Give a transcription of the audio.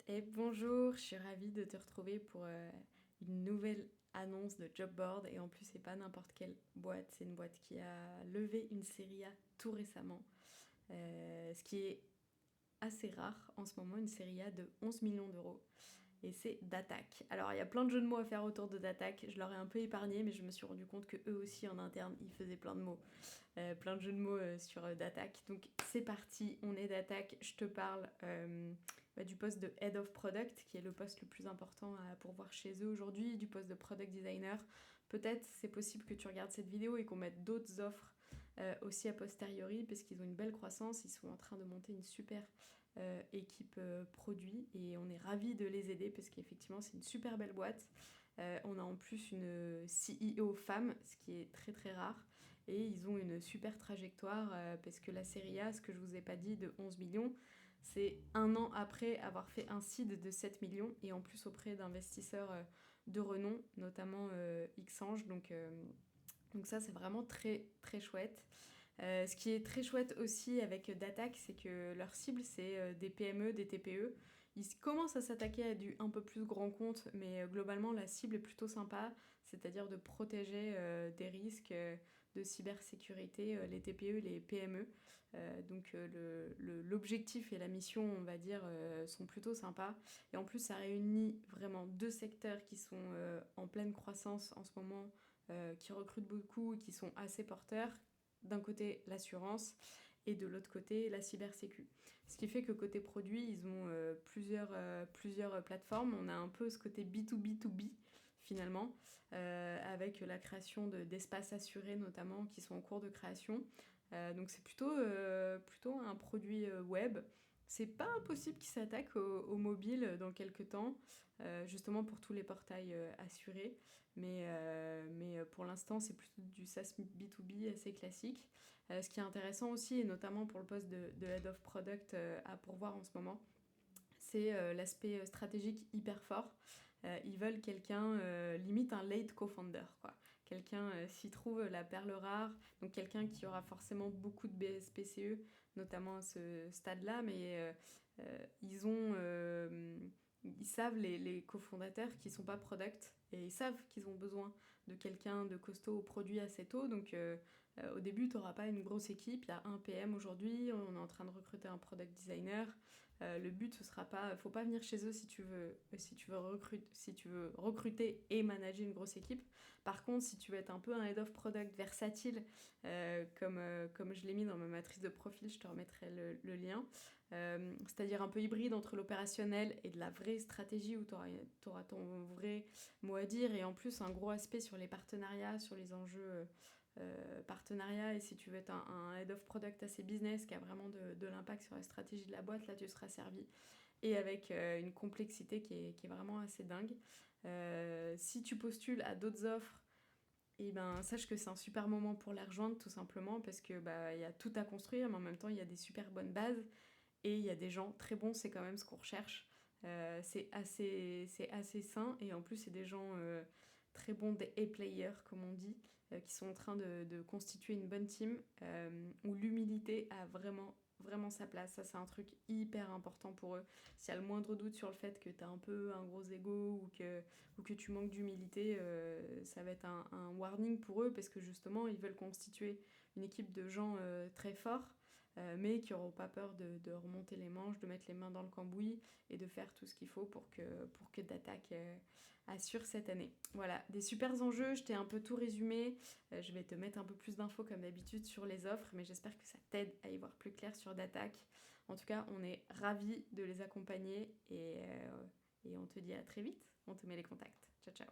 Et bonjour, je suis ravie de te retrouver pour une nouvelle annonce de job board. Et en plus, c'est pas n'importe quelle boîte, c'est une boîte qui a levé une série A tout récemment. Ce qui est assez rare en ce moment, une série A de 11 millions d'euros. Et c'est Datak. Alors il y a plein de jeux de mots à faire autour de Datak, je leur ai un peu épargné, mais je me suis rendu compte que eux aussi en interne, ils faisaient plein de mots. Plein de jeux de mots sur Datak. Donc c'est parti, on est Datak. Je te parle du poste de Head of Product, qui est le poste le plus important à pourvoir chez eux aujourd'hui, du poste de Product Designer. Peut-être c'est possible que tu regardes cette vidéo et qu'on mette d'autres offres aussi a posteriori, parce qu'ils ont une belle croissance, ils sont en train de monter une super équipe produit et on est ravis de les aider parce qu'effectivement c'est une super belle boîte. On a en plus une CEO femme, ce qui est très très rare. Et ils ont une super trajectoire parce que la série A, ce que je vous ai pas dit, de 11 millions, c'est un an après avoir fait un seed de 7 millions et en plus auprès d'investisseurs de renom, notamment Xange. Donc ça, c'est vraiment très très chouette. Ce qui est très chouette aussi avec Datak, c'est que leur cible, c'est des PME, des TPE. Ils commencent à s'attaquer à du un peu plus grand compte, mais globalement, la cible est plutôt sympa, c'est-à-dire de protéger des risques de cybersécurité, les TPE, les PME. L'objectif et la mission, on va dire, sont plutôt sympas. Et en plus, ça réunit vraiment deux secteurs qui sont en pleine croissance en ce moment, qui recrutent beaucoup et qui sont assez porteurs. D'un côté l'assurance et de l'autre côté la cybersécu. Ce qui fait que côté produit, ils ont plusieurs plateformes. On a un peu ce côté B2B2B finalement, avec la création d'espaces assurés notamment qui sont en cours de création. Donc c'est plutôt un produit web. C'est pas impossible qu'ils s'attaquent au mobile dans quelques temps, justement pour tous les portails assurés. Mais pour l'instant, c'est plutôt du SaaS B2B assez classique. Ce qui est intéressant aussi, et notamment pour le poste de Head of Product à pourvoir en ce moment, c'est l'aspect stratégique hyper fort. Ils veulent quelqu'un, limite un late co-founder, quoi. Quelqu'un s'y trouve la perle rare, donc quelqu'un qui aura forcément beaucoup de BSPCE, notamment à ce stade-là, mais ils savent, les cofondateurs, qui sont pas product, et ils savent qu'ils ont besoin de quelqu'un de costaud au produit assez tôt, donc au début, tu n'auras pas une grosse équipe, il y a un PM aujourd'hui, on est en train de recruter un product designer. Le but, ce sera pas, faut pas venir chez eux si tu veux recruter et manager une grosse équipe. Par contre, si tu veux être un peu un head of product versatile, comme je l'ai mis dans ma matrice de profil, je te remettrai le lien. C'est-à-dire un peu hybride entre l'opérationnel et de la vraie stratégie où tu auras ton vrai mot à dire, et en plus un gros aspect sur les partenariats, sur les enjeux partenariat, et si tu veux être un head of product assez business qui a vraiment de l'impact sur la stratégie de la boîte, là tu seras servi. Et avec une complexité qui est vraiment assez dingue. Si tu postules à d'autres offres, et ben sache que c'est un super moment pour les rejoindre, tout simplement parce que y a tout à construire, mais en même temps il y a des super bonnes bases et il y a des gens très bons, c'est quand même ce qu'on recherche. C'est assez sain, et en plus c'est des gens très bons, des A-players comme on dit, qui sont en train de constituer une bonne team, où l'humilité a vraiment sa place. Ça, c'est un truc hyper important pour eux. S'il y a le moindre doute sur le fait que tu as un peu un gros ego ou que tu manques d'humilité, ça va être un warning pour eux, parce que justement ils veulent constituer une équipe de gens très forts, mais qui n'auront pas peur de remonter les manches, de mettre les mains dans le cambouis et de faire tout ce qu'il faut pour que Datak assure cette année. Voilà, des super enjeux, je t'ai un peu tout résumé. Je vais te mettre un peu plus d'infos comme d'habitude sur les offres, mais j'espère que ça t'aide à y voir plus clair sur Datak. En tout cas, on est ravis de les accompagner, et on te dit à très vite. On te met les contacts. Ciao, ciao.